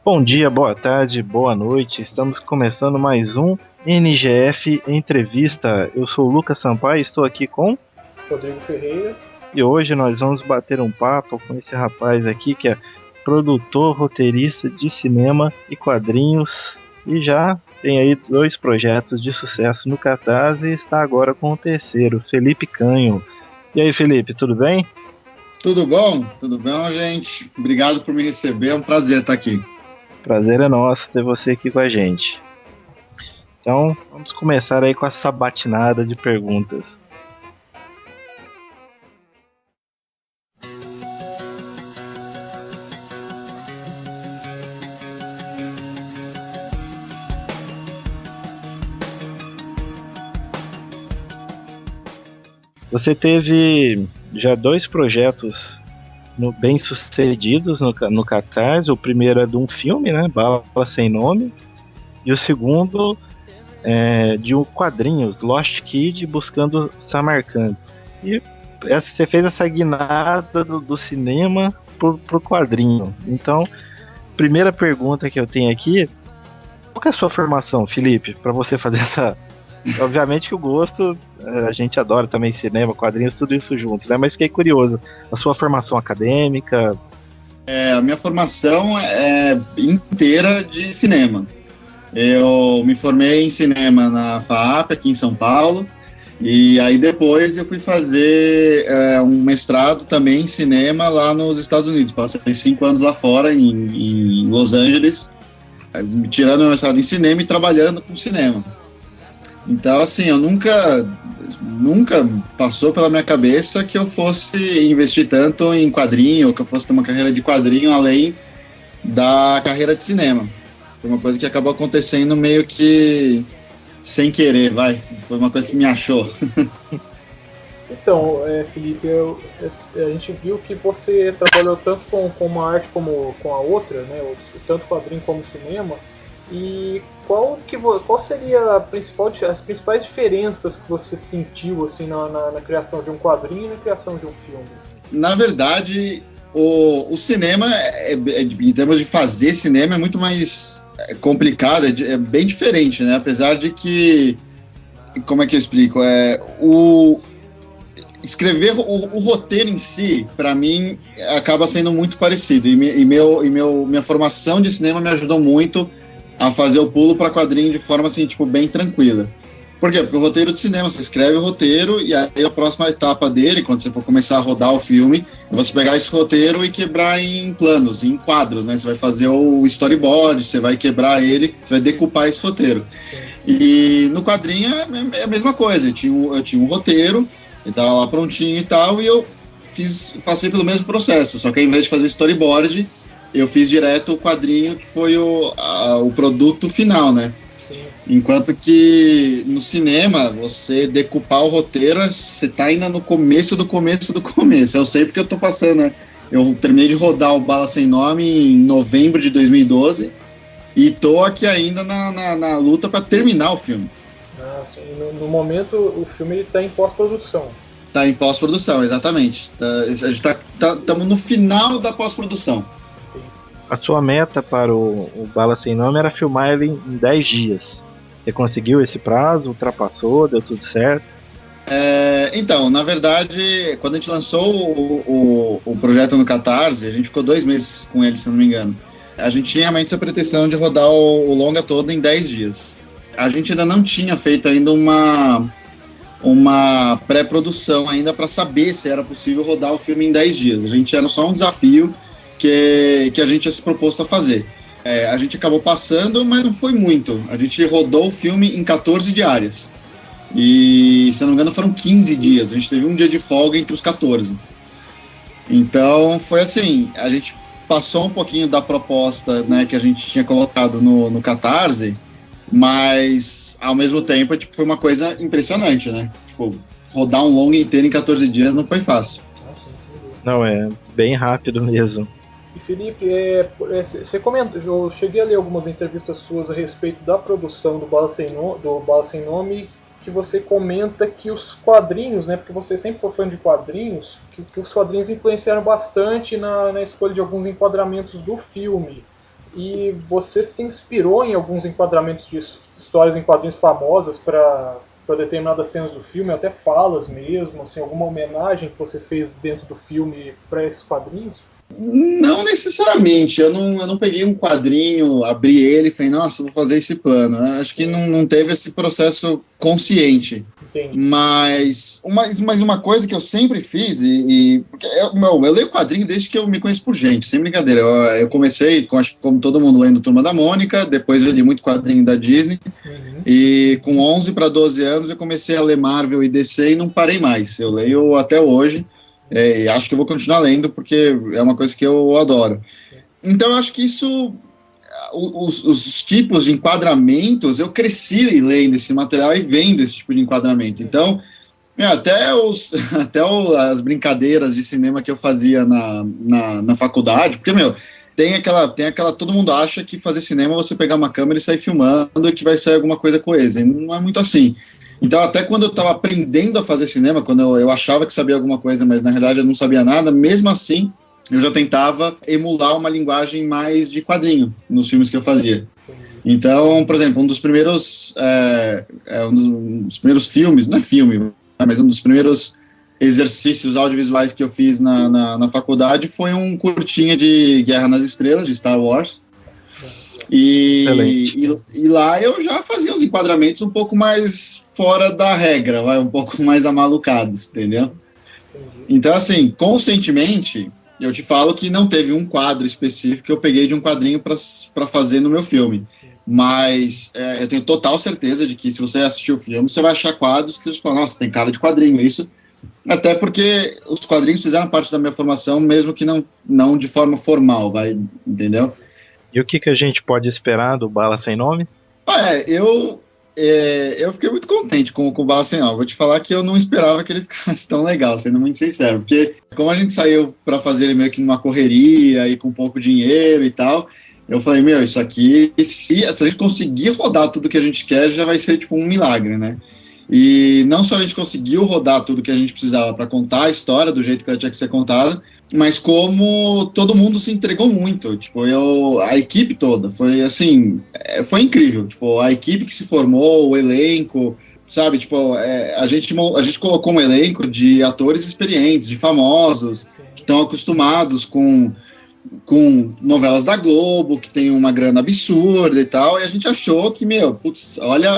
Bom dia, boa tarde, boa noite. Estamos começando mais um NGF Entrevista. Eu sou o Lucas Sampaio, estou aqui com... Rodrigo Ferreira. E hoje nós vamos bater um papo com esse rapaz aqui que é produtor, roteirista de cinema e quadrinhos e já tem aí dois projetos de sucesso no Catarse e está agora com o terceiro, Felipe Canho. E aí, Felipe, tudo bem? Tudo bom? Tudo bom, gente? Obrigado por me receber, é um prazer estar aqui. Prazer é nosso ter você aqui com a gente. Então, vamos começar aí com essa batinada de perguntas. Você teve já dois projetos bem-sucedidos no Catarse. O primeiro é de um filme, né, Bala Sem Nome, e o segundo é de um quadrinhos, Lost Kid buscando Samarkand. E você fez essa guinada do cinema pro quadrinho. Então, primeira pergunta que eu tenho aqui: qual que é a sua formação, Felipe, para você fazer essa... Obviamente que o gosto, a gente adora também cinema, quadrinhos, tudo isso junto, né? Mas fiquei curioso, a sua formação acadêmica... A minha formação é inteira de cinema. Eu me formei em cinema na FAAP, aqui em São Paulo, e aí depois eu fui fazer um mestrado também em cinema lá nos Estados Unidos. Passei 5 anos lá fora, em Los Angeles, tirando meu mestrado em cinema e trabalhando com cinema. Então, assim, eu nunca passou pela minha cabeça que eu fosse investir tanto em quadrinho, ou que eu fosse ter uma carreira de quadrinho além da carreira de cinema. Foi uma coisa que acabou acontecendo meio que sem querer, Foi uma coisa que me achou. Então, Felipe, a gente viu que você trabalhou tanto com uma arte como com a outra, né? Tanto quadrinho como cinema. E qual seria as principais diferenças que você sentiu assim, na criação de um quadrinho e na criação de um filme? Na verdade, o cinema, em termos de fazer cinema, é muito mais complicado, é bem diferente, né? Apesar de que, como é que eu explico? Escrever o roteiro em si, para mim, acaba sendo muito parecido. Minha formação de cinema me ajudou muito a fazer o pulo para quadrinho de forma assim, tipo, bem tranquila. Por quê? Porque o roteiro de cinema, você escreve o roteiro e aí a próxima etapa dele, quando você for começar a rodar o filme, é você pegar esse roteiro e quebrar em planos, em quadros, né? Você vai fazer o storyboard, você vai quebrar ele, você vai decupar esse roteiro. E no quadrinho é a mesma coisa, eu tinha um roteiro, ele estava lá prontinho e tal, e eu passei pelo mesmo processo, só que ao invés de fazer o storyboard, eu fiz direto o quadrinho que foi o produto final, né? Sim. Enquanto que no cinema, você decupar o roteiro, você tá ainda no começo do começo do começo. Eu sei porque eu tô passando, né? Eu terminei de rodar o Bala Sem Nome em novembro de 2012 e tô aqui ainda na luta para terminar o filme. Assim, no momento, o filme está em pós-produção. Tá em pós-produção, exatamente. A gente estamos no final da pós-produção. A sua meta para o Bala Sem Nome era filmar ele em 10 dias. Você conseguiu esse prazo? Ultrapassou? Deu tudo certo? Então, na verdade, quando a gente lançou o projeto no Catarse, a gente ficou 2 meses com ele, se não me engano. A gente tinha realmente essa pretensão de rodar o longa todo em 10 dias. A gente ainda não tinha feito ainda uma pré-produção ainda para saber se era possível rodar o filme em 10 dias. A gente era só um desafio que a gente tinha se proposto a fazer. A gente acabou passando, mas não foi muito. A gente rodou o filme em 14 diárias. E, se eu não me engano, foram 15 dias. A gente teve um dia de folga entre os 14. Então, foi assim, a gente passou um pouquinho da proposta, né, que a gente tinha colocado no Catarse, mas, ao mesmo tempo, tipo, foi uma coisa impressionante, né? Tipo, rodar um longa inteiro em 14 dias não foi fácil. Não, é bem rápido mesmo. E Felipe, você comenta, eu cheguei a ler algumas entrevistas suas a respeito da produção do Bala Sem Nome, que você comenta que os quadrinhos, né, porque você sempre foi fã de quadrinhos, que os quadrinhos influenciaram bastante na escolha de alguns enquadramentos do filme. e você se inspirou em alguns enquadramentos de histórias em quadrinhos famosas para determinadas cenas do filme, até falas mesmo, assim, alguma homenagem que você fez dentro do filme para esses quadrinhos? Não necessariamente, eu não peguei um quadrinho, abri ele e falei, nossa, vou fazer esse plano. Eu acho que não teve esse processo consciente. Entendi. Mas uma coisa que eu sempre fiz, porque eu leio quadrinho desde que eu me conheço por gente, sem brincadeira. Eu comecei, acho que como todo mundo, lendo Turma da Mônica, depois eu li muito quadrinho da Disney, e com 11 para 12 anos eu comecei a ler Marvel e DC e não parei mais. Eu leio até hoje. E acho que eu vou continuar lendo, porque é uma coisa que eu adoro. Então, eu acho que isso, os tipos de enquadramentos, eu cresci lendo esse material e vendo esse tipo de enquadramento. Então, até as brincadeiras de cinema que eu fazia na faculdade, porque, tem aquela, todo mundo acha que fazer cinema é você pegar uma câmera e sair filmando e que vai sair alguma coisa coesa, e não é muito assim. Então, até quando eu estava aprendendo a fazer cinema, quando eu achava que sabia alguma coisa, mas na realidade eu não sabia nada, mesmo assim, eu já tentava emular uma linguagem mais de quadrinho nos filmes que eu fazia. Então, por exemplo, um dos primeiros filmes, não é filme, mas um dos primeiros exercícios audiovisuais que eu fiz na faculdade foi um curtinha de Guerra nas Estrelas, de Star Wars. E lá eu já fazia os enquadramentos um pouco mais fora da regra, um pouco mais amalucados, entendeu? Então, assim, conscientemente, eu te falo que não teve um quadro específico que eu peguei de um quadrinho para fazer no meu filme. Mas eu tenho total certeza de que se você assistir o filme, você vai achar quadros que você fala, nossa, tem cara de quadrinho, isso. Até porque os quadrinhos fizeram parte da minha formação, mesmo que não de forma formal, entendeu? E o que a gente pode esperar do Bala Sem Nome? Eu fiquei muito contente com o Bala Sem Nome. Vou te falar que eu não esperava que ele ficasse tão legal, sendo muito sincero. Porque como a gente saiu para fazer ele meio que numa correria e com pouco dinheiro e tal, eu falei, isso aqui, se a gente conseguir rodar tudo que a gente quer, já vai ser tipo um milagre, né? E não só a gente conseguiu rodar tudo que a gente precisava para contar a história do jeito que ela tinha que ser contada, mas como todo mundo se entregou muito, tipo, a equipe toda, foi assim, foi incrível, tipo, a equipe que se formou, o elenco, sabe, tipo, a gente colocou um elenco de atores experientes, de famosos, que estão acostumados com novelas da Globo, que tem uma grana absurda e tal, e a gente achou que, olha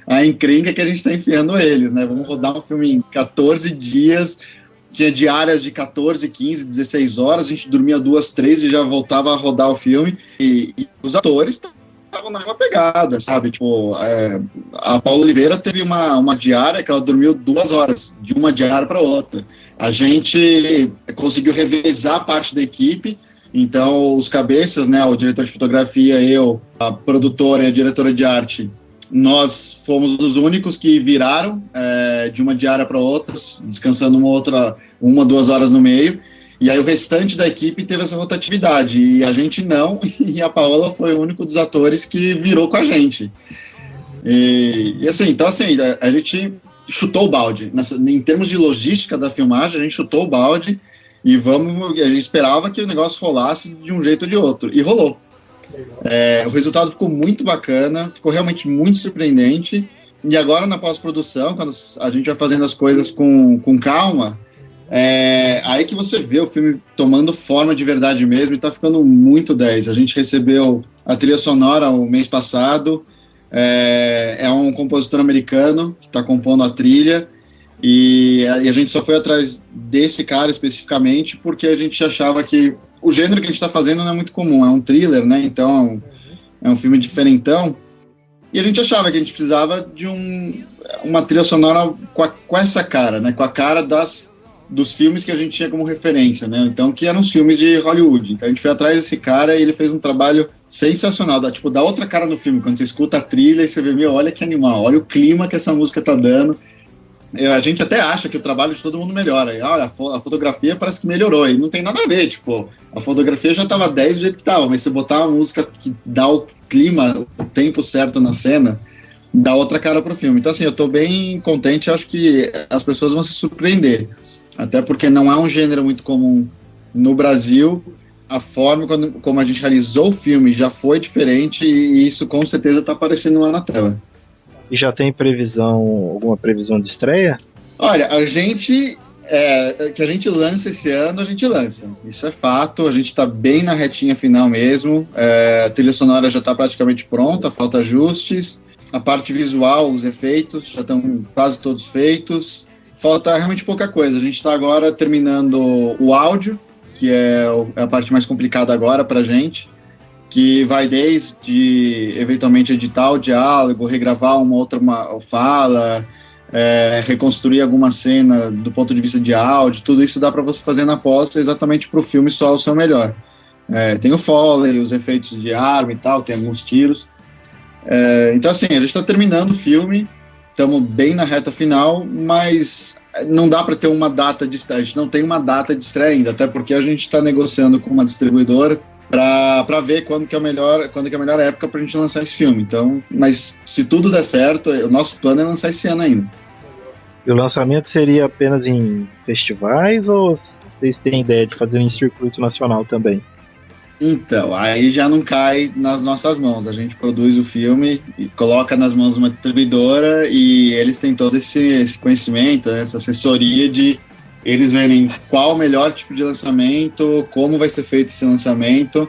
a encrenca que a gente tá enfiando eles, né, vamos rodar um filme em 14 dias, tinha diárias de 14, 15, 16 horas, a gente dormia 2, 3 e já voltava a rodar o filme, e os atores estavam na mesma pegada, sabe, tipo, a Paula Oliveira teve uma diária que ela dormiu 2 horas, de uma diária para outra. A gente conseguiu revezar a parte da equipe, então os cabeças, né, o diretor de fotografia, eu, a produtora e a diretora de arte, nós fomos os únicos que viraram de uma diária para outra, descansando 1, 2 horas no meio, e aí o restante da equipe teve essa rotatividade, e a gente não, e a Paola foi o único dos atores que virou com a gente. E assim, então assim, a gente chutou o balde, em termos de logística da filmagem, a gente chutou o balde, e a gente esperava que o negócio rolasse de um jeito ou de outro, e rolou. O resultado ficou muito bacana, ficou realmente muito surpreendente, e agora na pós-produção, quando a gente vai fazendo as coisas com calma, aí que você vê o filme tomando forma de verdade mesmo, e tá ficando muito 10. A gente recebeu a trilha sonora o mês passado, é um compositor americano que está compondo a trilha, e a gente só foi atrás desse cara especificamente porque a gente achava que o gênero que a gente está fazendo não é muito comum, é um thriller, né? Então é um filme diferentão, e a gente achava que a gente precisava de uma trilha sonora com essa cara, né? Com a cara dos filmes que a gente tinha como referência, né? Então, que eram os filmes de Hollywood. Então a gente foi atrás desse cara e ele fez um trabalho sensacional, dá outra cara no filme, quando você escuta a trilha e você vê, olha que animal, olha o clima que essa música tá dando. A gente até acha que o trabalho de todo mundo melhora, e olha, a fotografia parece que melhorou, e não tem nada a ver, tipo, a fotografia já tava 10 do jeito que tava, mas se botar uma música que dá o clima, o tempo certo na cena, dá outra cara pro filme. Então assim, eu tô bem contente, acho que as pessoas vão se surpreender, até porque não é um gênero muito comum no Brasil. a forma como a gente realizou o filme já foi diferente e isso com certeza está aparecendo lá na tela. E já tem alguma previsão de estreia? Olha, que a gente lança esse ano, a gente lança. Isso é fato, a gente está bem na retinha final mesmo. A trilha sonora já está praticamente pronta, falta ajustes. A parte visual, os efeitos já estão quase todos feitos. Falta realmente pouca coisa. A gente está agora terminando o áudio, que é a parte mais complicada agora para a gente, que vai desde, eventualmente, editar o diálogo, regravar uma fala, reconstruir alguma cena do ponto de vista de áudio, tudo isso dá para você fazer na pós exatamente para o filme soar o seu melhor. Tem o Foley, os efeitos de arma e tal, tem alguns tiros. Então, assim, a gente está terminando o filme, estamos bem na reta final, mas não dá para ter uma data de estreia. A gente não tem uma data de estreia ainda, até porque a gente está negociando com uma distribuidora para ver quando que é a melhor época para a gente lançar esse filme. Então, mas se tudo der certo, o nosso plano é lançar esse ano ainda. E o lançamento seria apenas em festivais ou vocês têm ideia de fazer em circuito nacional também? Então, aí já não cai nas nossas mãos. A gente produz o filme e coloca nas mãos de uma distribuidora e eles têm todo esse conhecimento, essa assessoria de eles verem qual o melhor tipo de lançamento, como vai ser feito esse lançamento.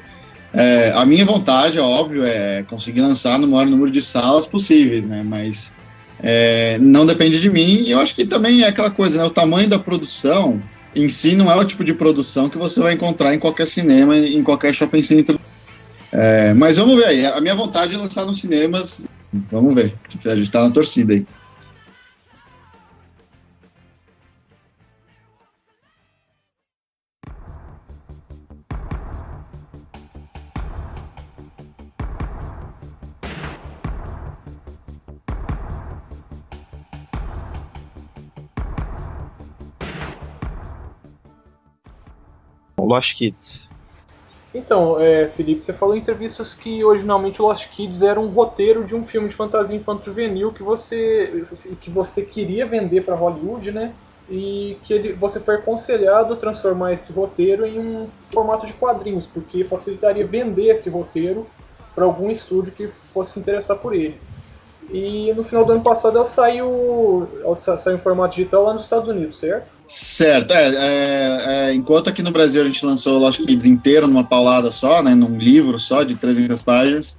A minha vontade, óbvio, é conseguir lançar no maior número de salas possíveis, né? Mas não depende de mim. E eu acho que também é aquela coisa, né? O tamanho da produção em si não é o tipo de produção que você vai encontrar em qualquer cinema, em qualquer shopping center. Mas vamos ver aí. A minha vontade é lançar nos cinemas. Vamos ver. A gente tá na torcida aí. Lost Kids. Então, Felipe, você falou em entrevistas que originalmente o Lost Kids era um roteiro de um filme de fantasia infanto-juvenil que você queria vender para Hollywood, né? E que você foi aconselhado a transformar esse roteiro em um formato de quadrinhos, porque facilitaria vender esse roteiro para algum estúdio que fosse se interessar por ele. E no final do ano passado ela saiu em formato digital lá nos Estados Unidos, certo? Certo, enquanto aqui no Brasil a gente lançou o Lost Kids inteiro numa paulada só, né, num livro só de 300 páginas,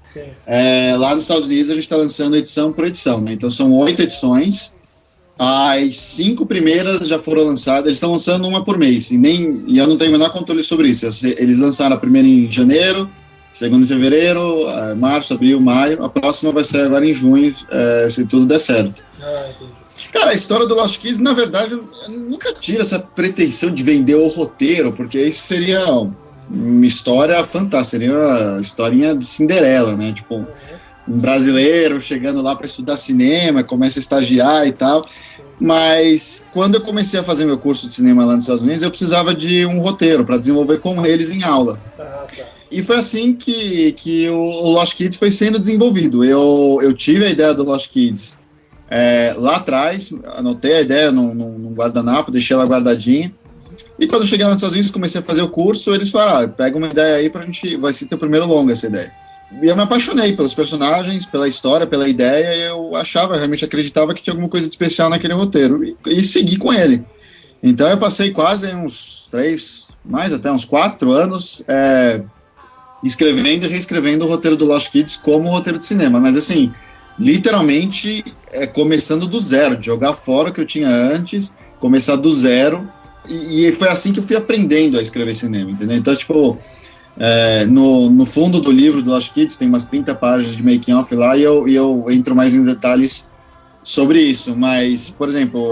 lá nos Estados Unidos a gente está lançando edição por edição, né, então são 8 edições, as 5 primeiras já foram lançadas, eles estão lançando uma por mês, e eu não tenho o menor controle sobre isso, eles lançaram a primeira em janeiro, a segunda em fevereiro, março, abril, maio, a próxima vai ser agora em junho, se tudo der certo. Entendi. Cara, a história do Lost Kids, na verdade, eu nunca tive essa pretensão de vender o roteiro, porque isso seria uma história fantástica, seria uma historinha de Cinderela, né? Tipo, um brasileiro chegando lá para estudar cinema, começa a estagiar e tal. Mas quando eu comecei a fazer meu curso de cinema lá nos Estados Unidos, eu precisava de um roteiro para desenvolver com eles em aula. E foi assim que o Lost Kids foi sendo desenvolvido. Eu tive a ideia do Lost Kids lá atrás, anotei a ideia num guardanapo, deixei ela guardadinha, e quando eu cheguei lá nos Estados Unidos, comecei a fazer o curso, eles falaram, pega uma ideia aí vai ser teu primeiro longa essa ideia. E eu me apaixonei pelos personagens, pela história, pela ideia, e eu realmente acreditava que tinha alguma coisa de especial naquele roteiro, e segui com ele. Então eu passei quase uns 4 anos escrevendo e reescrevendo o roteiro do Lost Kids como roteiro de cinema, mas assim, literalmente começando do zero, de jogar fora o que eu tinha antes, começar do zero, e foi assim que eu fui aprendendo a escrever cinema, entendeu? Então, tipo, no fundo do livro do Lost Kids tem umas 30 páginas de making off lá, e eu entro mais em detalhes sobre isso, mas, por exemplo,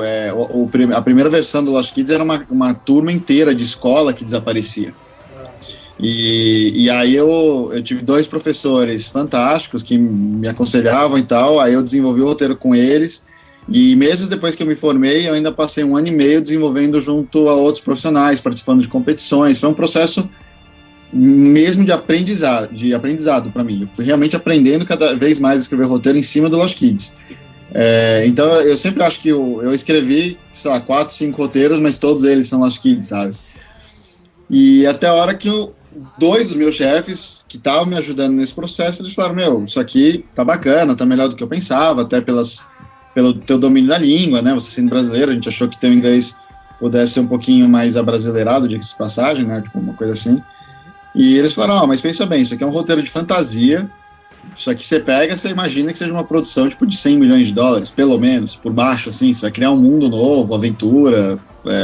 a primeira versão do Lost Kids era uma turma inteira de escola que desaparecia. E aí eu tive 2 professores fantásticos que me aconselhavam e tal, aí eu desenvolvi o roteiro com eles, e mesmo depois que eu me formei, eu ainda passei 1 ano e meio desenvolvendo junto a outros profissionais, participando de competições. Foi um processo mesmo de aprendizado para mim. Eu fui realmente aprendendo cada vez mais a escrever roteiro em cima do Lost Kids. Então eu sempre acho que eu escrevi, sei lá, 4, 5 roteiros, mas todos eles são Lost Kids, sabe? E até a hora que dois dos meus chefes que estavam me ajudando nesse processo, eles falaram, meu, isso aqui tá bacana, tá melhor do que eu pensava, até pelo teu domínio da língua, né, você sendo brasileiro, a gente achou que teu inglês pudesse ser um pouquinho mais abrasileirado, diga-se de passagem, né, tipo uma coisa assim. E eles falaram, mas pensa bem, isso aqui é um roteiro de fantasia, isso aqui você pega, você imagina que seja uma produção tipo de 100 milhões de dólares, pelo menos, por baixo, assim, você vai criar um mundo novo, aventura,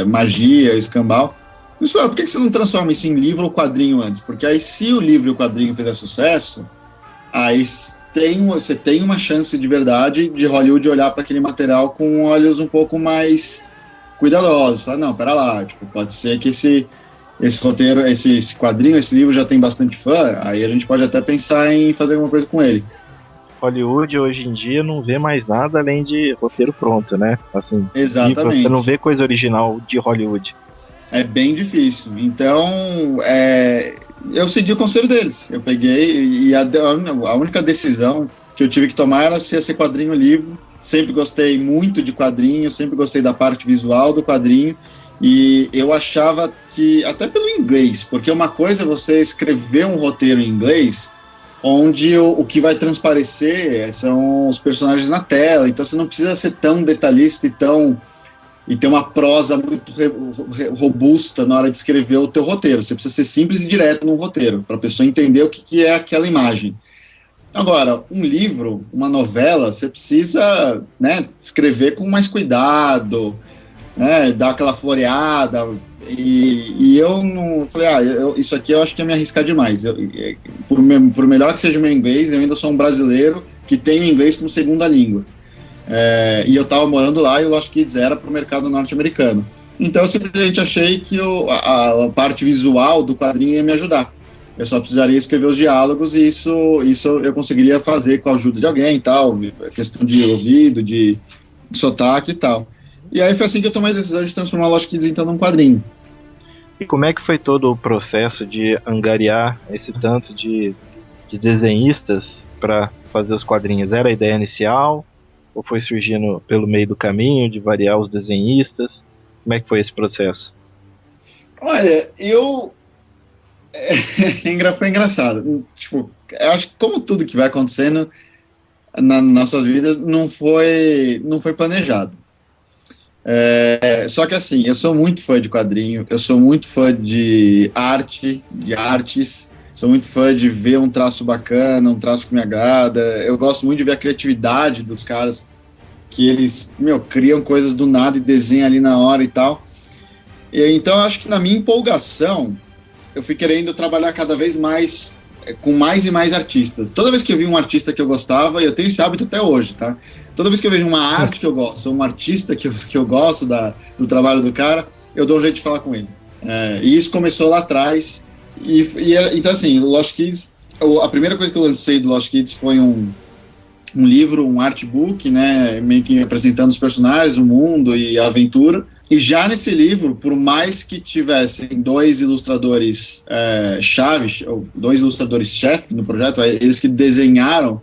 magia, escambau. Eles falaram, por que você não transforma isso em livro ou quadrinho antes? Porque aí, se o livro e o quadrinho fizer sucesso, aí você tem uma chance de verdade de Hollywood olhar para aquele material com olhos um pouco mais cuidadosos. Falar, não, pera lá, tipo, pode ser que esse roteiro, esse quadrinho, esse livro já tem bastante fã, aí a gente pode até pensar em fazer alguma coisa com ele. Hollywood hoje em dia não vê mais nada além de roteiro pronto, né? Assim, exatamente. Você não vê coisa original de Hollywood. É bem difícil. Então, eu segui o conselho deles. Eu peguei e a única decisão que eu tive que tomar era se ia ser quadrinho ou livro. Sempre gostei muito de quadrinho, sempre gostei da parte visual do quadrinho. E eu achava que, até pelo inglês, porque uma coisa é você escrever um roteiro em inglês, onde o que vai transparecer são os personagens na tela, então você não precisa ser tão detalhista e ter uma prosa muito robusta na hora de escrever o teu roteiro. Você precisa ser simples e direto no roteiro, para a pessoa entender o que é aquela imagem. Agora, um livro, uma novela, você precisa, né, escrever com mais cuidado, né, dar aquela floreada, e eu não falei, isso aqui eu acho que é me arriscar demais. Por melhor que seja o meu inglês, eu ainda sou um brasileiro que tem o inglês como segunda língua. E eu estava morando lá e o Lost Kids era para o mercado norte-americano. Então eu simplesmente achei que a parte visual do quadrinho ia me ajudar. Eu só precisaria escrever os diálogos e isso eu conseguiria fazer com a ajuda de alguém e tal, questão de ouvido, de sotaque e tal. E aí foi assim que eu tomei a decisão de transformar Lost Kids então num quadrinho. E como é que foi todo o processo de angariar esse tanto de desenhistas para fazer os quadrinhos? Era a ideia inicial? Ou foi surgindo pelo meio do caminho, de variar os desenhistas? Como é que foi esse processo? Olha, foi engraçado. Tipo, eu acho que como tudo que vai acontecendo nas nossas vidas não foi planejado. Só que assim, eu sou muito fã de quadrinho, eu sou muito fã de artes, sou muito fã de ver um traço bacana, um traço que me agrada. Eu gosto muito de ver a criatividade dos caras, que eles, criam coisas do nada e desenham ali na hora e tal. Então, eu acho que na minha empolgação, eu fui querendo trabalhar cada vez mais, com mais e mais artistas. Toda vez que eu vi um artista que eu gostava, e eu tenho esse hábito até hoje, tá? Toda vez que eu vejo uma arte que eu gosto, um artista que eu gosto do trabalho do cara, eu dou um jeito de falar com ele. E isso começou lá atrás. Então, assim, o Lost Kids, a primeira coisa que eu lancei do Lost Kids foi um livro, um artbook, né, meio que apresentando os personagens, o mundo e a aventura. E já nesse livro, por mais que tivessem dois ilustradores chaves, ou dois ilustradores chefe no projeto, eles que desenharam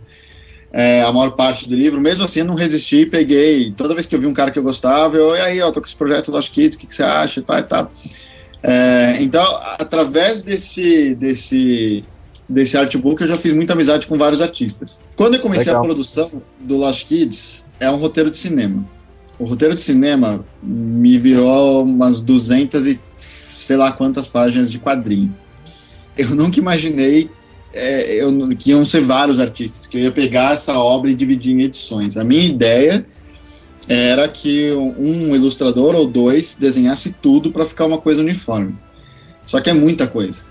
a maior parte do livro, mesmo assim eu não resisti, peguei, toda vez que eu vi um cara que eu gostava, e aí, tô com esse projeto Lost Kids, o que você acha? Tá. Então, através desse artbook, eu já fiz muita amizade com vários artistas. Quando eu comecei a produção do Lost Kids, é um roteiro de cinema. O roteiro de cinema me virou umas 200 e sei lá quantas páginas de quadrinho. Eu nunca imaginei que iam ser vários artistas, que eu ia pegar essa obra e dividir em edições. A minha ideia era que um ilustrador ou dois desenhasse tudo para ficar uma coisa uniforme. Só que é muita coisa.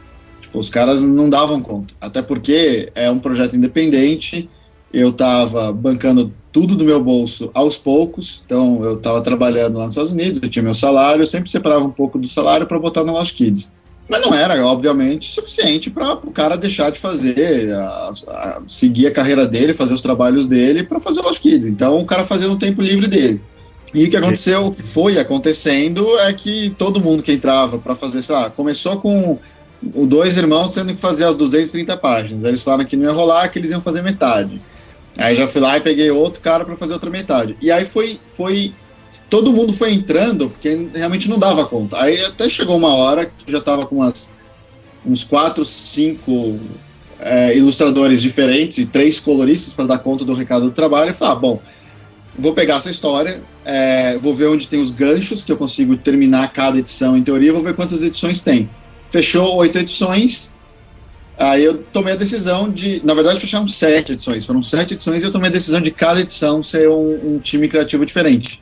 Tipo, os caras não davam conta. Até porque é um projeto independente, eu estava bancando tudo do meu bolso aos poucos, então eu estava trabalhando lá nos Estados Unidos, eu tinha meu salário, eu sempre separava um pouco do salário para botar no Lost Kids. Mas não era, obviamente, suficiente para o cara deixar de fazer, seguir a carreira dele, fazer os trabalhos dele para fazer o Lost Kids. Então o cara fazia no tempo livre dele. E o que aconteceu, o que foi acontecendo é que todo mundo que entrava para fazer, sei lá, começou com os dois irmãos tendo que fazer as 230 páginas. Aí eles falaram que não ia rolar, que eles iam fazer metade. Aí já fui lá e peguei outro cara para fazer outra metade. E aí todo mundo foi entrando, porque realmente não dava conta. Aí até chegou uma hora que eu já estava com umas uns 4, 5 ilustradores diferentes e 3 coloristas para dar conta do recado do trabalho, e falar, bom, vou pegar essa história, vou ver onde tem os ganchos, que eu consigo terminar cada edição em teoria, vou ver quantas edições tem. Fechou 8 edições, aí eu tomei a decisão de, na verdade fecharam 7 edições, foram 7 edições e eu tomei a decisão de cada edição ser um time criativo diferente.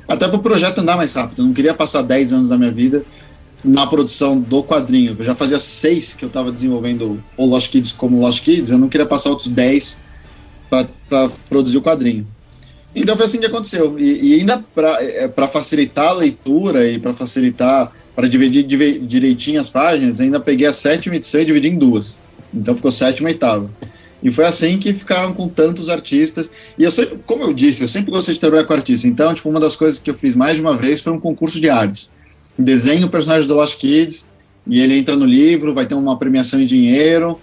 Até para o projeto andar mais rápido, eu não queria passar 10 anos da minha vida na produção do quadrinho. Eu já fazia 6 que eu estava desenvolvendo o Lost Kids como Lost Kids, eu não queria passar outros 10 para produzir o quadrinho. Então foi assim que aconteceu. E ainda para facilitar a leitura e para facilitar, para dividir direitinho as páginas, ainda peguei a 7ª edição e dividi em 2. Então ficou 7ª e 8ª. E foi assim que ficaram com tantos artistas. E eu sempre, como eu disse, eu sempre gostei de trabalhar com artistas. Então, tipo, uma das coisas que eu fiz mais de uma vez foi um concurso de artes. Desenho o personagem do Lost Kids e ele entra no livro, vai ter uma premiação em dinheiro,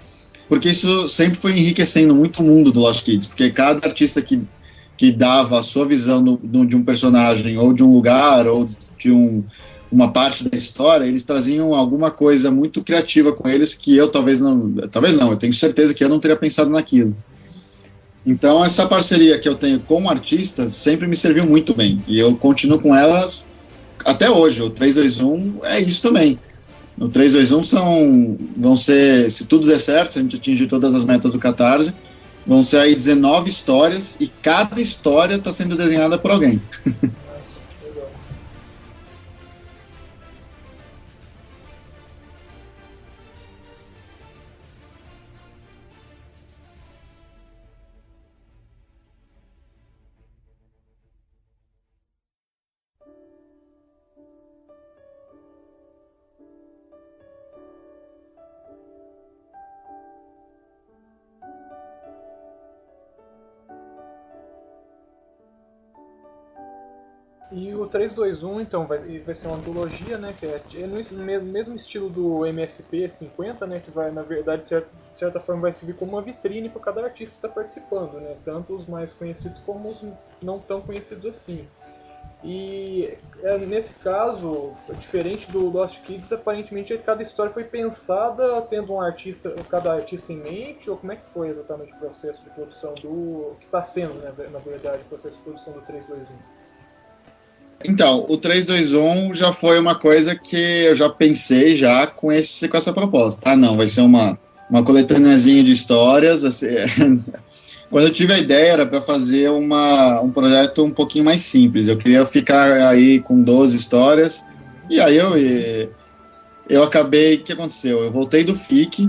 porque isso sempre foi enriquecendo muito o mundo do Lost Kids, porque cada artista que dava a sua visão de um personagem, ou de um lugar, ou de uma parte da história, eles traziam alguma coisa muito criativa com eles que eu talvez não, eu tenho certeza que eu não teria pensado naquilo. Então essa parceria que eu tenho com artistas sempre me serviu muito bem, e eu continuo com elas até hoje. O 3-2-1 é isso também. O 3-2-1 vão ser, se tudo der certo, se a gente atingir todas as metas do Catarse, vão ser aí 19 histórias e cada história está sendo desenhada por alguém. Nossa, que legal. E o 3-2-1, então, vai ser uma antologia, né, que é no mesmo estilo do MSP 50, né, que vai, na verdade, de certa forma, vai servir como uma vitrine para cada artista que está participando, né, tanto os mais conhecidos como os não tão conhecidos assim. E nesse caso, diferente do Lost Kids, aparentemente cada história foi pensada tendo cada artista em mente, ou como é que foi exatamente o processo de produção do que está sendo, né, na verdade, o processo de produção do 3-2-1? Então, o 3-2-1 já foi uma coisa que eu já pensei já com essa proposta. Ah, não, vai ser uma coletâneazinha de histórias. Quando eu tive a ideia era para fazer um projeto um pouquinho mais simples. Eu queria ficar aí com 12 histórias. E aí eu acabei... O que aconteceu? Eu voltei do FIC,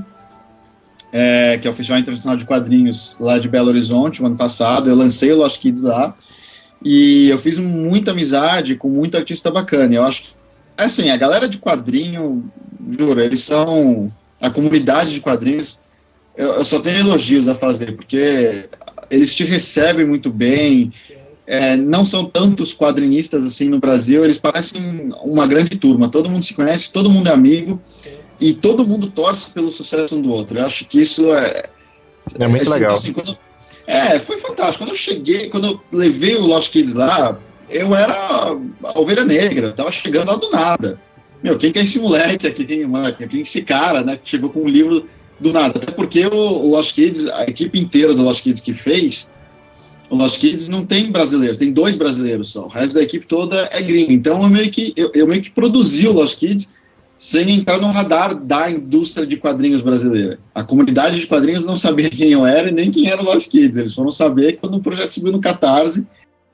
que é o Festival Internacional de Quadrinhos lá de Belo Horizonte, o ano passado. Eu lancei o Lost Kids lá. E eu fiz muita amizade com muito artista bacana. Eu acho que, assim, a galera de quadrinho, juro, eles são... A comunidade de quadrinhos, eu só tenho elogios a fazer, porque eles te recebem muito bem. Não são tantos quadrinistas assim no Brasil, eles parecem uma grande turma. Todo mundo se conhece, todo mundo é amigo, e todo mundo torce pelo sucesso um do outro. Eu acho que isso é muito legal. Assim, foi fantástico. Quando eu levei o Lost Kids lá, eu era a ovelha negra, eu tava chegando lá do nada. Meu, quem que é esse moleque aqui? Quem é esse cara, né, que chegou com um livro do nada? Até porque o Lost Kids, a equipe inteira do Lost Kids que fez, o Lost Kids não tem brasileiros, tem 2 brasileiros só. O resto da equipe toda é gringa. Então eu meio que produzi o Lost Kids sem entrar no radar da indústria de quadrinhos brasileira. A comunidade de quadrinhos não sabia quem eu era e nem quem era o Lost Kids. Eles foram saber quando o projeto subiu no Catarse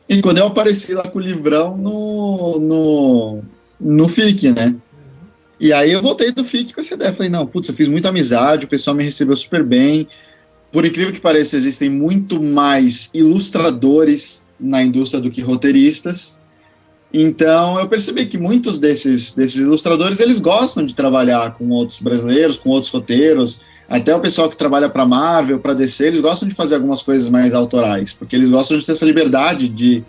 e quando eu apareci lá com o livrão no FIC, né? E aí eu voltei do FIC com essa ideia. Falei, não, putz, eu fiz muita amizade, o pessoal me recebeu super bem. Por incrível que pareça, existem muito mais ilustradores na indústria do que roteiristas. Então eu percebi que muitos desses ilustradores, eles gostam de trabalhar com outros brasileiros, com outros roteiros. Até o pessoal que trabalha para Marvel, para DC, eles gostam de fazer algumas coisas mais autorais, porque eles gostam de ter essa liberdade de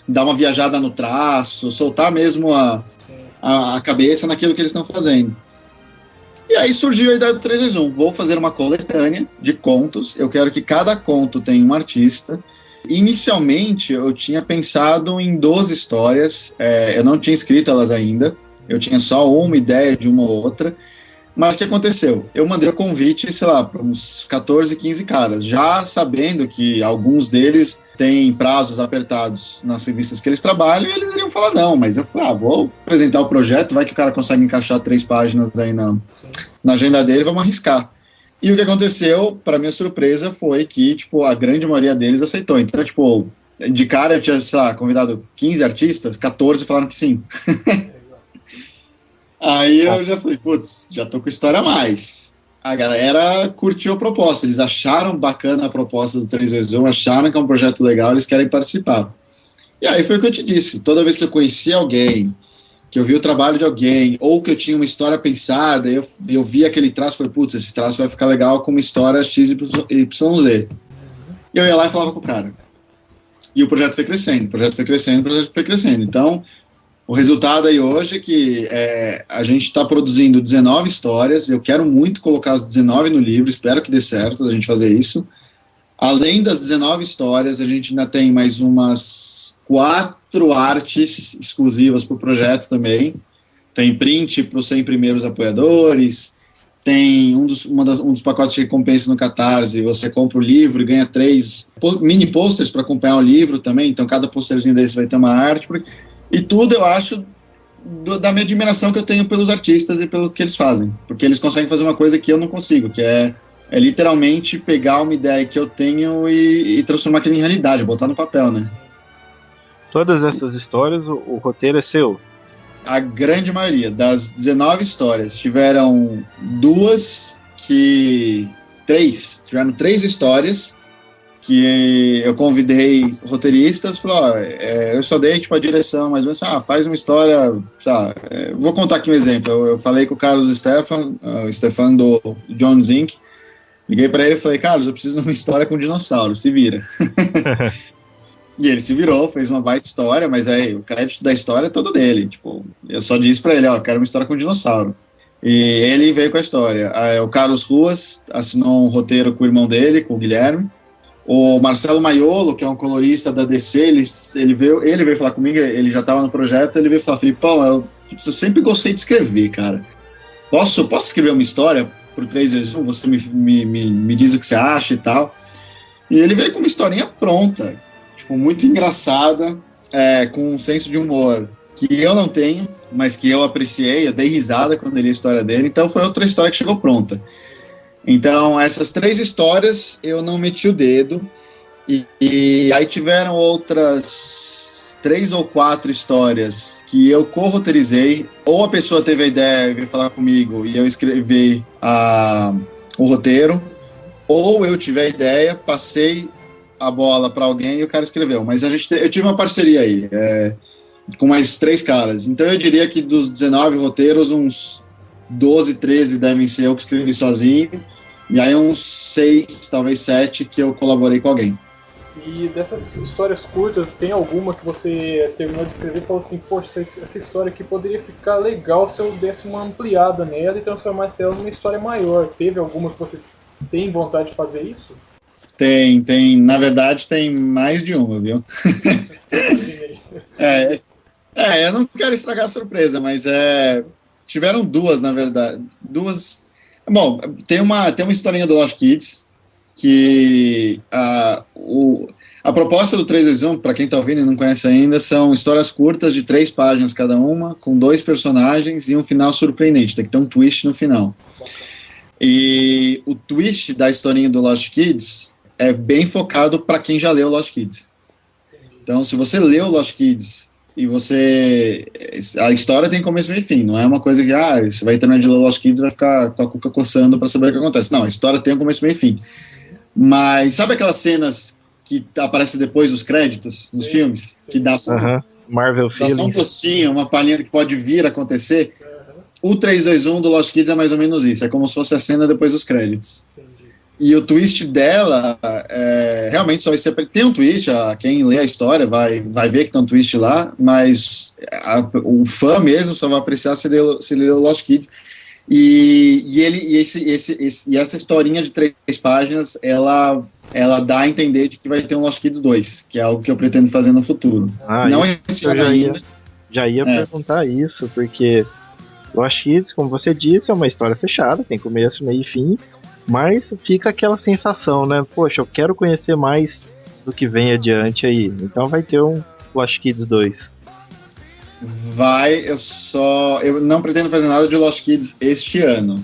dar uma viajada no traço, soltar mesmo a cabeça naquilo que eles estão fazendo. E aí surgiu a ideia do 3-2-1. Vou fazer uma coletânea de contos. Eu quero que cada conto tenha um artista. Inicialmente, eu tinha pensado em 12 histórias. Eu não tinha escrito elas ainda. Eu tinha só uma ideia de uma ou outra. Mas o que aconteceu? Eu mandei o convite, sei lá, para uns 14, 15 caras, já sabendo que alguns deles têm prazos apertados nas revistas que eles trabalham, e eles iriam falar não, mas eu falei, vou apresentar o projeto, vai que o cara consegue encaixar 3 páginas aí na agenda dele, vamos arriscar. E o que aconteceu, para minha surpresa, foi que, tipo, a grande maioria deles aceitou. Então, tipo, de cara eu tinha, sei lá, convidado 15 artistas, 14 falaram que sim. Aí eu já falei, putz, já tô com história a mais. A galera curtiu a proposta, eles acharam bacana a proposta do 321, acharam que é um projeto legal, eles querem participar. E aí foi o que eu te disse, toda vez que eu conhecia alguém, que eu vi o trabalho de alguém, ou que eu tinha uma história pensada, eu vi aquele traço, falei, putz, esse traço vai ficar legal com uma história XYZ. E eu ia lá e falava com o cara. E o projeto foi crescendo, o projeto foi crescendo. Então, o resultado aí hoje é que a gente está produzindo 19 histórias, eu quero muito colocar as 19 no livro, espero que dê certo a gente fazer isso. Além das 19 histórias, a gente ainda tem mais umas 4 artes exclusivas para o projeto também. Tem print para os 100 primeiros apoiadores, tem um dos pacotes de recompensa no Catarse, você compra o livro e ganha 3 mini posters para acompanhar o livro também, então cada posterzinho desse vai ter uma arte, e tudo eu acho da minha admiração que eu tenho pelos artistas e pelo que eles fazem, porque eles conseguem fazer uma coisa que eu não consigo, que é literalmente pegar uma ideia que eu tenho e transformar aquilo em realidade, botar no papel, né? Todas essas histórias, o roteiro é seu? A grande maioria das 19 histórias tiveram 3 histórias que eu convidei roteiristas, falei, eu só dei tipo a direção, mas faz uma história, vou contar aqui um exemplo, eu falei com o Carlos Stefan do John Zink, liguei para ele e falei, Carlos, eu preciso de uma história com dinossauro, se vira. E ele se virou, fez uma baita história, mas aí o crédito da história é todo dele, tipo, eu só disse para ele, quero uma história com dinossauro. E ele veio com a história. O Carlos Ruas assinou um roteiro com o irmão dele, com o Guilherme. O Marcelo Maiolo, que é um colorista da DC, ele veio falar comigo, ele já estava no projeto, ele veio falar, Filipão, eu sempre gostei de escrever, cara. Posso escrever uma história pro 321? Você me diz o que você acha e tal. E ele veio com uma historinha pronta, tipo, muito engraçada, com um senso de humor que eu não tenho, mas que eu apreciei, eu dei risada quando eu li a história dele, então foi outra história que chegou pronta. Então, essas 3 histórias eu não meti o dedo, e aí tiveram outras 3 ou 4 histórias que eu co-roteirizei, ou a pessoa teve a ideia e veio falar comigo e eu escrevi o roteiro, ou eu tive a ideia, passei a bola para alguém e o cara escreveu. Mas eu tive uma parceria aí, com mais 3 caras. Então eu diria que dos 19 roteiros, uns 12, 13 devem ser eu que escrevi sozinho, e aí uns 6, talvez 7 que eu colaborei com alguém. E dessas histórias curtas, tem alguma que você terminou de escrever e falou assim, poxa, essa história aqui poderia ficar legal se eu desse uma ampliada nela e transformasse ela numa história maior? Teve alguma que você tem vontade de fazer isso? Tem, na verdade tem mais de uma, viu? Eu não quero estragar a surpresa, mas tiveram 2, na verdade. 2. Bom, tem uma historinha do Lost Kids, que a proposta do 321, para quem está ouvindo e não conhece ainda, são histórias curtas de 3 páginas cada uma, com 2 personagens e um final surpreendente, tem que ter um twist no final. E o twist da historinha do Lost Kids é bem focado para quem já leu Lost Kids. Então, se você leu Lost Kids e a história tem começo, meio e fim, não é uma coisa que você vai terminar de ler Lost Kids e vai ficar com a cuca coçando para saber o que acontece. Não, a história tem um começo, meio e fim. Mas sabe aquelas cenas que aparecem depois dos créditos nos filmes? Sim. Que dá Marvel Feelings. Dá só um gostinho, uma palhinha que pode vir a acontecer. O 321 do Lost Kids é mais ou menos isso, é como se fosse a cena depois dos créditos. Entendi. E o twist dela realmente só vai ser... Tem um twist, quem lê a história vai ver que tem um twist lá, mas o fã mesmo só vai apreciar se ler o Lost Kids. E essa historinha de 3 páginas, ela dá a entender de que vai ter um Lost Kids 2, que é algo que eu pretendo fazer no futuro. Não esse ano ainda. Já ia perguntar isso, porque Lost Kids, como você disse, é uma história fechada, tem começo, meio e fim, mas fica aquela sensação, né? Poxa, eu quero conhecer mais do que vem adiante aí. Então vai ter um Lost Kids 2. Eu não pretendo fazer nada de Lost Kids este ano.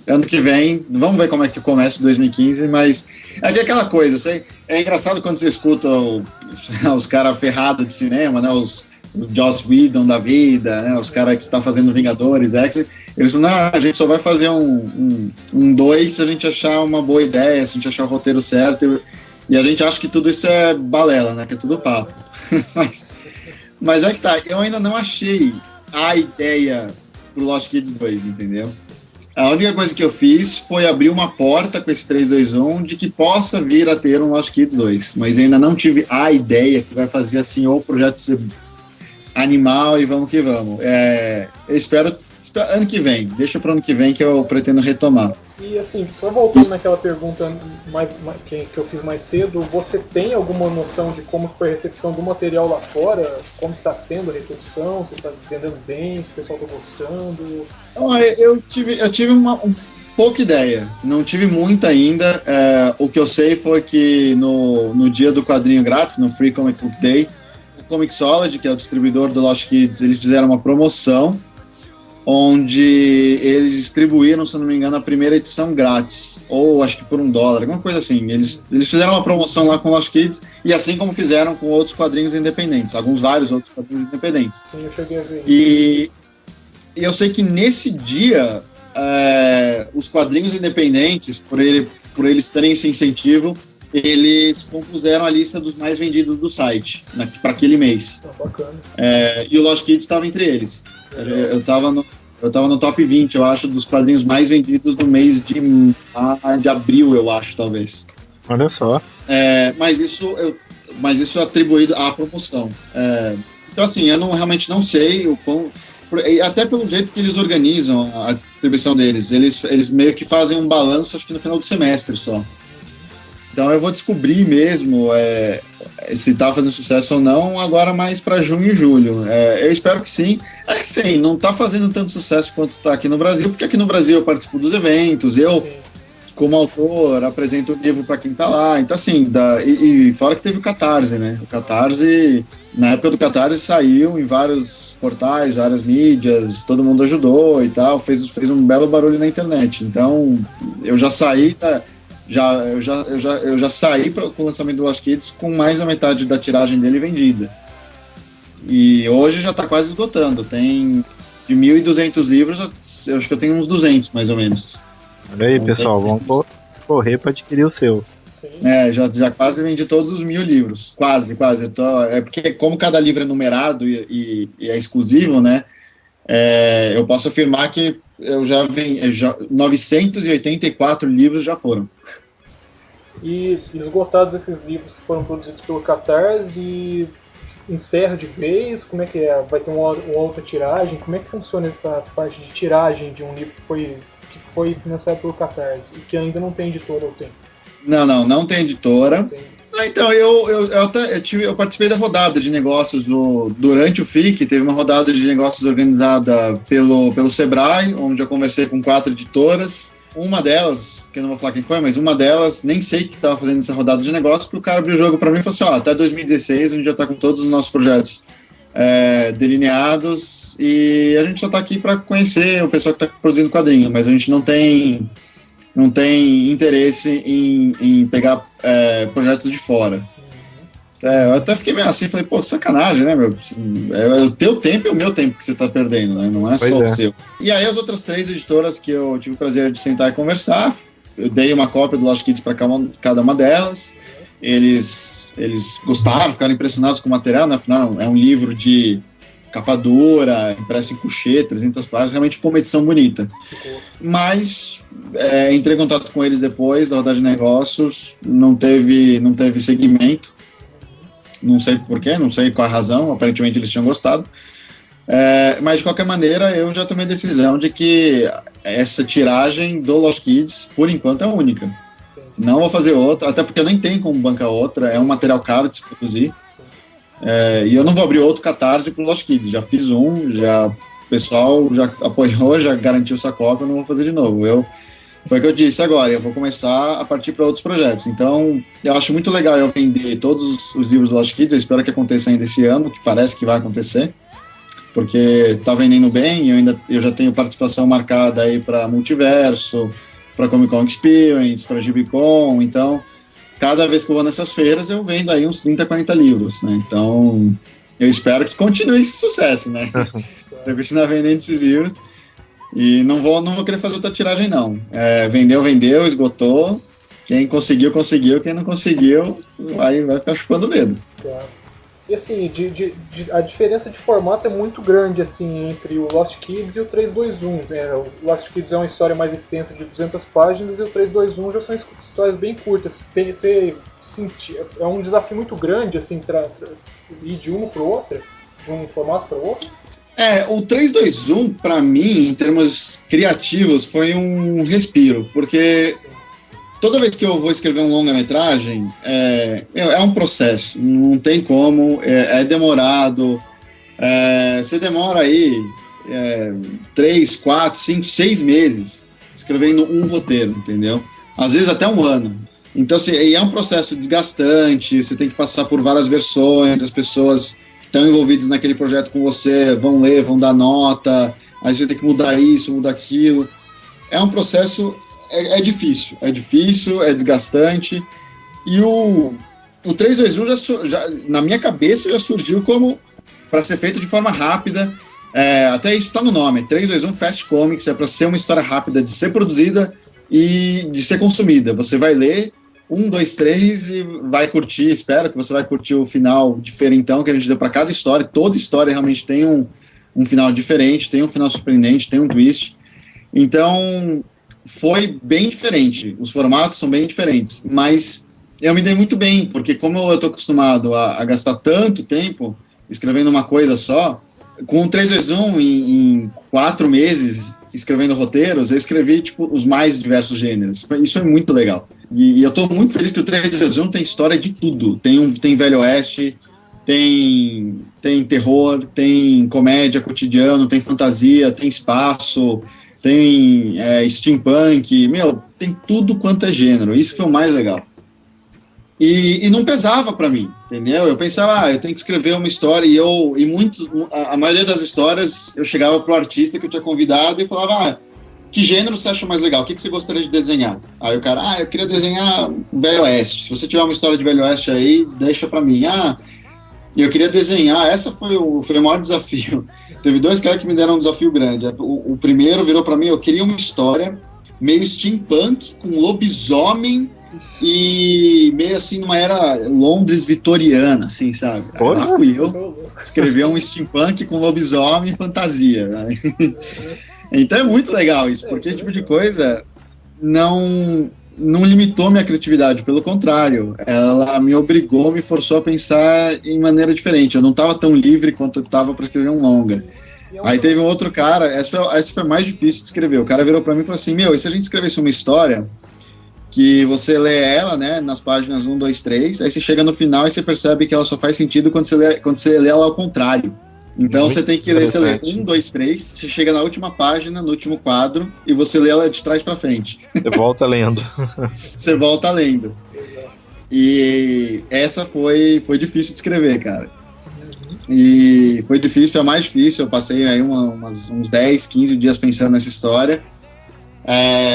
Ano que vem, vamos ver como é que começa 2015, mas é que aquela coisa, eu sei, é engraçado quando você escuta os caras ferrados de cinema, né, o Joss Whedon da vida, né, os caras que estão fazendo Vingadores, X, eles falam, não, a gente só vai fazer um 2 se a gente achar uma boa ideia, se a gente achar o roteiro certo, e a gente acha que tudo isso é balela, né, que é tudo papo. Mas é que tá, eu ainda não achei a ideia pro Lost Kids 2, entendeu? A única coisa que eu fiz foi abrir uma porta com esse 3-2-1 de que possa vir a ter um Lost Kids 2, mas ainda não tive a ideia que vai fazer assim, ou o projeto ser animal e vamos que vamos. Eu espero ano que vem, deixa para ano que vem que eu pretendo retomar. E assim, só voltando naquela pergunta que eu fiz mais cedo, você tem alguma noção de como foi a recepção do material lá fora? Como está sendo a recepção? Você está vendendo bem? Se o pessoal está gostando? Eu tive um pouca ideia, não tive muita ainda. O que eu sei foi que no dia do quadrinho grátis, no Free Comic Book Day, o Comixology, que é o distribuidor do Lost Kids, eles fizeram uma promoção onde eles distribuíram, se não me engano, a primeira edição grátis, ou acho que por $1, alguma coisa assim. Eles fizeram uma promoção lá com Lost Kids, e assim como fizeram com outros quadrinhos independentes, vários outros quadrinhos independentes. Sim, eu cheguei a ver. E eu sei que nesse dia, os quadrinhos independentes, por eles terem esse incentivo, eles compuseram a lista dos mais vendidos do site, para aquele mês. Bacana. E o Lost Kids estava entre eles. Eu tava no top 20, eu acho, dos quadrinhos mais vendidos no mês de abril, eu acho, talvez. Olha só. Mas isso é atribuído à promoção. Então, assim, eu realmente não sei o quão... Até pelo jeito que eles organizam a distribuição deles. Eles meio que fazem um balanço, acho que no final do semestre só. Então eu vou descobrir mesmo se tá fazendo sucesso ou não agora mais para junho e julho. Eu espero que sim. Sim, não tá fazendo tanto sucesso quanto está aqui no Brasil, porque aqui no Brasil eu participo dos eventos, como autor, apresento o livro para quem tá lá. Então, assim, e fora que teve o Catarse, né? O Catarse, na época do Catarse, saiu em vários portais, várias mídias, todo mundo ajudou e tal, fez um belo barulho na internet. Então, eu já saí eu já saí com o lançamento do Lost Kids com mais da metade da tiragem dele vendida. E hoje já está quase esgotando. Tem de 1.200 livros, eu acho que eu tenho uns 200, mais ou menos. Olha aí, pessoal, vamos correr para adquirir o seu. Já quase vendi todos os 1.000 livros. Quase. Porque como cada livro é numerado e é exclusivo, né? Eu posso afirmar que eu já 984 livros já foram. E esgotados esses livros que foram produzidos pelo Catarse, e encerra de vez? Como é que é? Vai ter uma outra tiragem? Como é que funciona essa parte de tiragem de um livro que foi financiado pelo Catarse e que ainda não tem editora ou tem? Não tem editora. Não tem. Então, eu participei da rodada de negócios durante o FIC, teve uma rodada de negócios organizada pelo Sebrae, onde eu conversei com 4 editoras. Uma delas, que eu não vou falar quem foi, mas uma delas, nem sei que estava fazendo essa rodada de negócios, porque o cara abriu o jogo para mim e falou assim, até 2016 a gente já está com todos os nossos projetos delineados, e a gente só está aqui para conhecer o pessoal que está produzindo quadrinho, mas a gente não tem interesse em pegar projetos de fora. Eu até fiquei meio assim, falei, pô, sacanagem, né, meu? É o teu tempo e o meu tempo que você tá perdendo, né? Não é só o seu. E aí as outras 3 editoras que eu tive o prazer de sentar e conversar, eu dei uma cópia do Lost Kids para cada uma delas, eles gostaram, ficaram impressionados com o material, né? Afinal, é um livro de capa dura, impresso em couchê, 300 páginas, realmente ficou uma edição bonita. Mas entrei em contato com eles depois da rodada de negócios, não teve seguimento, não sei porquê, não sei qual a razão, aparentemente eles tinham gostado, mas de qualquer maneira eu já tomei a decisão de que essa tiragem do Lost Kids, por enquanto, é única. Não vou fazer outra, até porque eu nem tenho como bancar outra, é um material caro de se produzir. E eu não vou abrir outro Catarse pro Lost Kids, já fiz já pessoal já apoiou, já garantiu sua cópia, eu não vou fazer de novo. Foi o que eu disse agora, eu vou começar a partir para outros projetos. Então, eu acho muito legal eu vender todos os livros do Lost Kids, eu espero que aconteça ainda esse ano, que parece que vai acontecer, porque tá vendendo bem, eu já tenho participação marcada aí para Multiverso, para Comic Con Experience, para GBCon, então, cada vez que eu vou nessas feiras, eu vendo aí uns 30, 40 livros, né? Então, eu espero que continue esse sucesso, né? Eu continuar vendendo esses livros. E não vou querer fazer outra tiragem, não. Vendeu, esgotou. Quem conseguiu, quem não conseguiu, vai ficar chupando o dedo. Claro. E assim, a diferença de formato é muito grande assim, entre o Lost Kids e o 321. O Lost Kids é uma história mais extensa de 200 páginas e o 321 já são histórias bem curtas. É um desafio muito grande assim, ir de um para o outro, de um formato para o outro. O 321, para mim, em termos criativos, foi um respiro, porque toda vez que eu vou escrever um longa-metragem, é um processo, não tem como, é demorado, você demora aí 3, 4, 5, 6 meses escrevendo um roteiro, entendeu? Às vezes até um ano. Então, assim, é um processo desgastante, você tem que passar por várias versões, as pessoas estão envolvidos naquele projeto com você, vão ler, vão dar nota, aí você tem que mudar isso, mudar aquilo. É um processo, é difícil, é desgastante, e o 321 já, na minha cabeça, já surgiu como para ser feito de forma rápida, até isso está no nome, 321 Fast Comics, é para ser uma história rápida de ser produzida e de ser consumida. Você vai ler 1, 2, 3 e vai curtir, espero que você vai curtir o final diferentão que a gente deu para cada história. Toda história realmente tem um final diferente, tem um final surpreendente, tem um twist. Então, foi bem diferente. Os formatos são bem diferentes, mas eu me dei muito bem, porque como eu estou acostumado a gastar tanto tempo escrevendo uma coisa só, com o 321 em 4 meses escrevendo roteiros, eu escrevi tipo, os mais diversos gêneros. Isso é muito legal. E eu estou muito feliz que o 321 tem história de tudo. Tem Velho Oeste, tem terror, tem comédia cotidiano, tem fantasia, tem espaço, tem steampunk, tem tudo quanto é gênero. Isso foi o mais legal. E não pesava para mim, entendeu? Eu pensava, eu tenho que escrever uma história, a maioria das histórias eu chegava pro artista que eu tinha convidado e falava, que gênero você acha mais legal? O que você gostaria de desenhar? Aí o cara, eu queria desenhar Velho Oeste. Se você tiver uma história de Velho Oeste aí, deixa para mim. Eu queria desenhar, essa foi o maior desafio. Teve 2 caras que me deram um desafio grande. O primeiro virou para mim, eu queria uma história meio steampunk, com lobisomem, e meio assim numa era Londres vitoriana, assim, sabe? Lá fui eu escrever um steampunk com lobisomem e fantasia, né? Então é muito legal isso, porque esse tipo de coisa não limitou minha criatividade, pelo contrário, ela me obrigou, me forçou a pensar em maneira diferente. Eu não estava tão livre quanto eu estava para escrever um longa. Aí teve um outro cara, essa foi mais difícil de escrever. O cara virou para mim e falou assim, e se a gente escrevesse uma história que você lê ela, né, nas páginas 1, 2, 3, aí você chega no final e você percebe que ela só faz sentido quando você lê ela ao contrário. Então muito você tem que ler, você lê 1, 2, 3, você chega na última página, no último quadro, e você lê ela de trás para frente. Você volta lendo. Você volta lendo. E essa foi difícil de escrever, cara. E foi difícil, foi a mais difícil, eu passei aí uns 10, 15 dias pensando nessa história.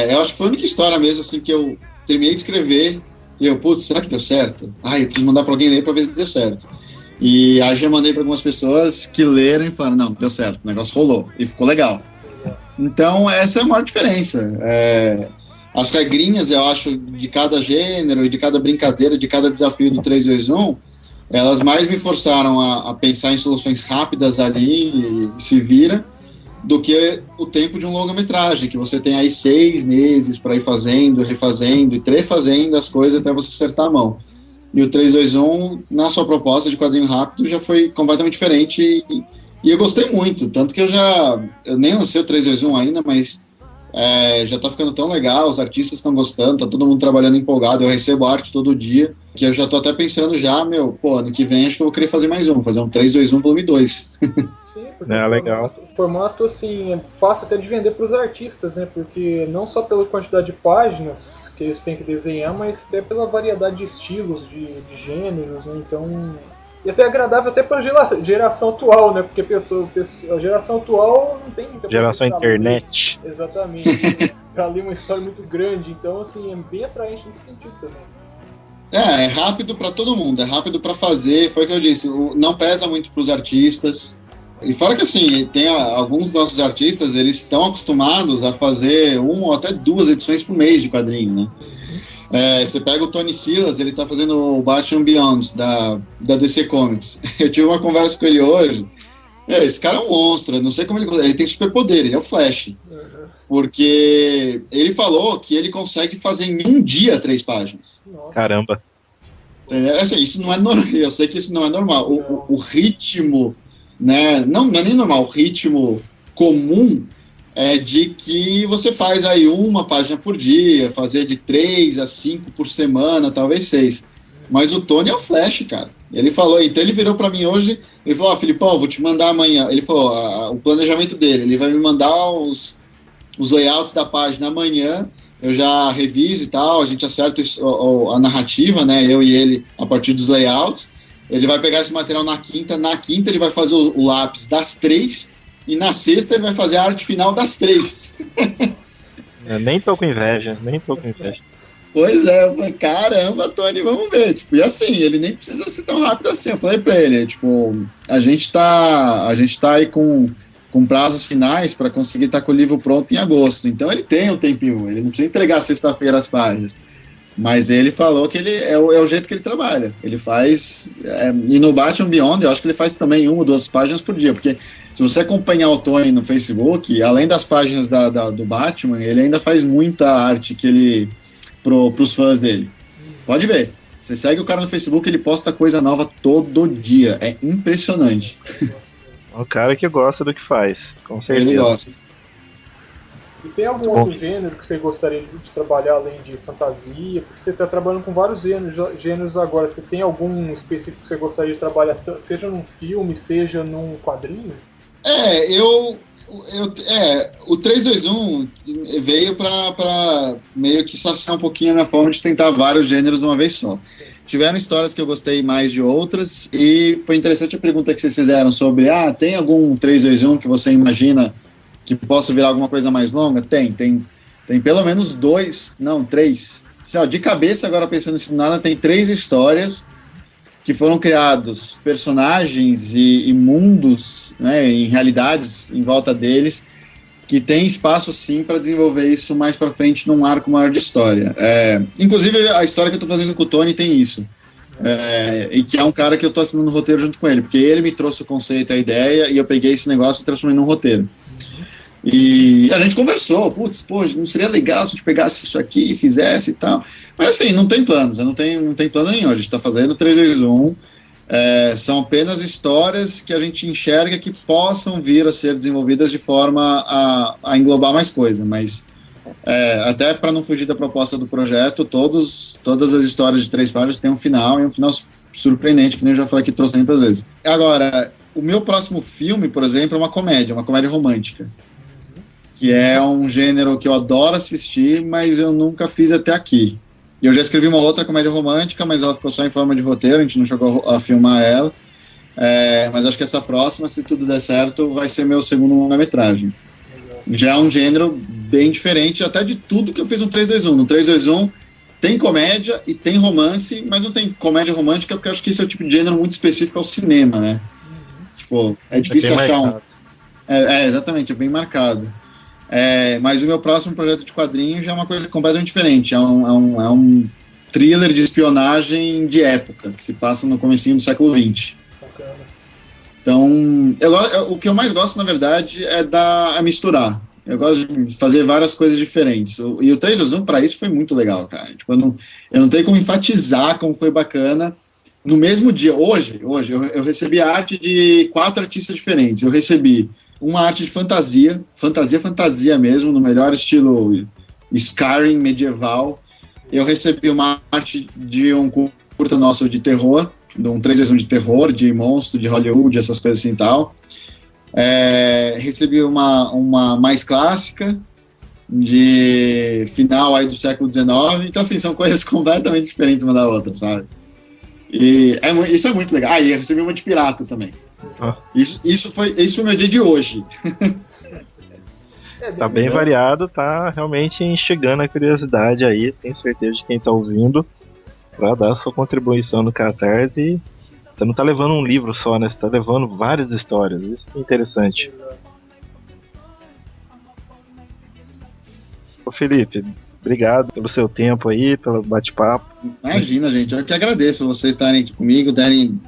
Eu acho que foi a única história mesmo, assim, que eu terminei de escrever, e eu, será que deu certo? Eu preciso mandar para alguém ler para ver se deu certo. E aí já mandei para algumas pessoas que leram e falaram, não, deu certo, o negócio rolou, e ficou legal. Então, essa é a maior diferença. As regrinhas, eu acho, de cada gênero, de cada brincadeira, de cada desafio do 321, elas mais me forçaram a pensar em soluções rápidas ali, e se vira, do que o tempo de um longa-metragem, que você tem aí 6 meses para ir fazendo, refazendo e refazendo as coisas até você acertar a mão. E o 321, na sua proposta de quadrinho rápido, já foi completamente diferente e eu gostei muito, tanto que eu nem lancei o 321 ainda, mas já tá ficando tão legal, os artistas estão gostando, tá todo mundo trabalhando empolgado, eu recebo arte todo dia, que eu já tô até pensando ano que vem acho que eu vou querer fazer mais fazer um 3-2-1 volume 2. Sim, porque Legal. o formato, assim, é fácil até de vender para os artistas, né? Porque não só pela quantidade de páginas que eles têm que desenhar, mas até pela variedade de estilos, de gêneros, né? Então, e até agradável até para a geração atual, né? Porque a geração atual não tem muita Geração internet. Exatamente. Pra ler uma história muito grande, então, assim, é bem atraente nesse sentido também. É rápido para todo mundo, é rápido para fazer, foi o que eu disse, não pesa muito para os artistas. E fora que, assim, tem alguns dos nossos artistas, eles estão acostumados a fazer 1 ou até 2 edições por mês de quadrinho, né? Você pega o Tony Silas, ele tá fazendo o Batman Beyond, da DC Comics. Eu tive uma conversa com ele hoje. Esse cara é um monstro, não sei como ele tem superpoder, ele é o Flash. Porque ele falou que ele consegue fazer em um dia 3 páginas. Caramba. Assim, isso não é normal, eu sei que isso não é normal. O ritmo, né? Não é nem normal, o ritmo comum é de que você faz aí 1 página por dia, fazer de 3 a 5 por semana, talvez 6. Mas o Tony é o Flash, cara. Ele falou, então ele virou pra mim hoje, ele falou, Filipão, vou te mandar amanhã. Ele falou, o planejamento dele, ele vai me mandar os layouts da página amanhã, eu já reviso e tal, a gente acerta a narrativa, né, eu e ele, a partir dos layouts. Ele vai pegar esse material na quinta ele vai fazer o lápis das 3, e na sexta ele vai fazer a arte final das 3. Eu nem tô com inveja. Pois é, eu falei, caramba, Tony, vamos ver. Tipo, e assim, ele nem precisa ser tão rápido assim. Eu falei pra ele, tipo, a gente tá aí com prazos finais para conseguir estar com o livro pronto em agosto. Então ele tem um tempinho, ele não precisa entregar sexta-feira as páginas. Mas ele falou que ele é o jeito que ele trabalha. Ele faz, e no Batman Beyond, eu acho que ele faz também 1 ou 2 páginas por dia, porque se você acompanhar o Tony no Facebook, além das páginas do Batman, ele ainda faz muita arte que ele pros fãs dele. Pode ver. Você segue o cara no Facebook, ele posta coisa nova todo dia. É impressionante. O cara que gosta do que faz, com certeza. Ele gosta. E tem algum outro gênero que você gostaria de trabalhar além de fantasia? Porque você está trabalhando com vários gêneros agora. Você tem algum específico que você gostaria de trabalhar, seja num filme, seja num quadrinho? O 3-2-1 veio para meio que saciar um pouquinho a minha forma de tentar vários gêneros de uma vez só. Tiveram histórias que eu gostei mais de outras, e foi interessante a pergunta que vocês fizeram sobre, tem algum 3-2-1 que você imagina que possa virar alguma coisa mais longa? Tem pelo menos 3. Assim, de cabeça, agora pensando nisso nada, tem 3 histórias que foram criados personagens e mundos, né, em realidades em volta deles, que tem espaço sim para desenvolver isso mais para frente num arco maior de história. Inclusive a história que eu estou fazendo com o Tony tem isso, e que é um cara que eu estou assinando o roteiro junto com ele, porque ele me trouxe o conceito, a ideia, e eu peguei esse negócio e transformei num roteiro. E a gente conversou, não seria legal se a gente pegasse isso aqui e fizesse e tal. Mas assim, não tem planos, não tem plano nenhum. A gente está fazendo 3-2-1, são apenas histórias que a gente enxerga que possam vir a ser desenvolvidas de forma a englobar mais coisa. Mas até para não fugir da proposta do projeto, todas as histórias de 3 páginas têm um final, e um final surpreendente, que nem eu já falei aqui 300 vezes. Agora, o meu próximo filme, por exemplo, é uma comédia romântica, que é um gênero que eu adoro assistir, mas eu nunca fiz até aqui. Eu já escrevi uma outra comédia romântica, mas ela ficou só em forma de roteiro, a gente não chegou a filmar ela. Mas acho que essa próxima, se tudo der certo, vai ser meu segundo longa-metragem. Já é um gênero bem diferente até de tudo que eu fiz no 3-2-1. No 3-2-1 tem comédia e tem romance, mas não tem comédia romântica, porque eu acho que esse é o tipo de gênero muito específico ao cinema, né? Tipo, é difícil achar exatamente, é bem marcado. Mas o meu próximo projeto de quadrinho já é uma coisa completamente diferente. É um thriller de espionagem de época, que se passa no comecinho do século XX. Então, o que eu mais gosto, na verdade, é misturar. Eu gosto de fazer várias coisas diferentes. E o 3-2-1, para isso, foi muito legal, cara. Tipo, eu não tenho como enfatizar como foi bacana. No mesmo dia, hoje eu recebi a arte de 4 artistas diferentes. Eu recebi uma arte de fantasia mesmo, no melhor estilo Skyrim medieval. Eu recebi uma arte de um curta nosso de terror, de um 3x1 de terror, de monstro, de Hollywood, essas coisas assim e tal. Recebi uma mais clássica, de final aí do século XIX. Então, assim, são coisas completamente diferentes uma da outra, sabe? E isso é muito legal. Ah, e eu recebi uma de pirata também. Isso foi meu dia de hoje. Tá bem variado, tá realmente instigando a curiosidade aí. Tenho certeza de quem tá ouvindo pra dar a sua contribuição no Catarse. Você não tá levando um livro só, né? Você tá levando várias histórias. Isso é interessante. Ô Felipe, obrigado pelo seu tempo aí, pelo bate-papo. Imagina, gente, eu que agradeço vocês estarem aqui comigo,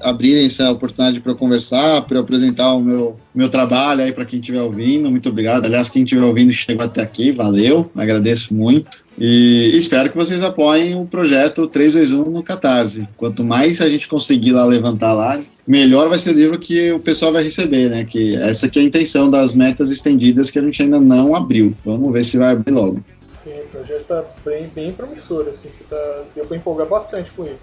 abrirem essa oportunidade para eu conversar, para eu apresentar o meu trabalho aí para quem estiver ouvindo. Muito obrigado. Aliás, quem estiver ouvindo chegou até aqui, valeu, agradeço muito. E espero que vocês apoiem o projeto 321 no Catarse. Quanto mais a gente conseguir lá levantar lá, melhor vai ser o livro que o pessoal vai receber, né? Que essa que é a intenção das metas estendidas que a gente ainda não abriu. Vamos ver se vai abrir logo. Sim, o projeto tá bem promissor, assim, que deu pra empolgar bastante com ele.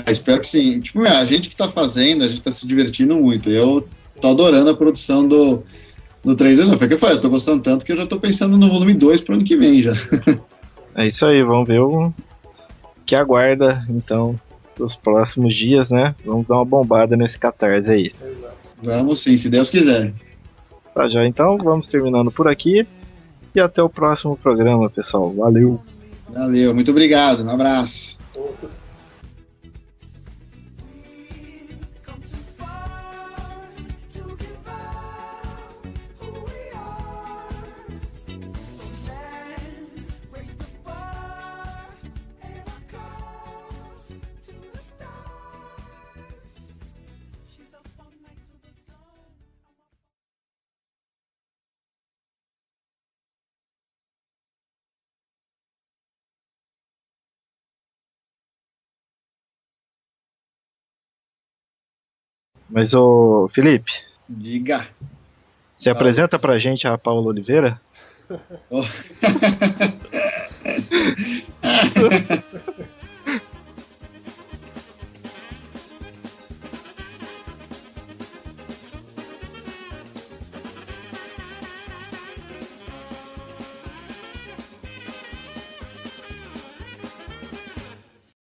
Espero que sim. Tipo, a gente que tá fazendo, a gente tá se divertindo muito. Eu tô adorando a produção do 321. Foi o que eu falei, eu tô gostando tanto que eu já tô pensando no volume 2 pro ano que vem já. É isso aí, vamos ver o que aguarda, então, nos próximos dias, né? Vamos dar uma bombada nesse Catarse aí. Exato. Vamos sim, se Deus quiser. Tá, já então, vamos terminando por aqui. E até o próximo programa, pessoal. Valeu! Valeu, muito obrigado, um abraço. Outro. Mas, ô Felipe, Diga. você apresenta pra gente a Paula Oliveira? Oh.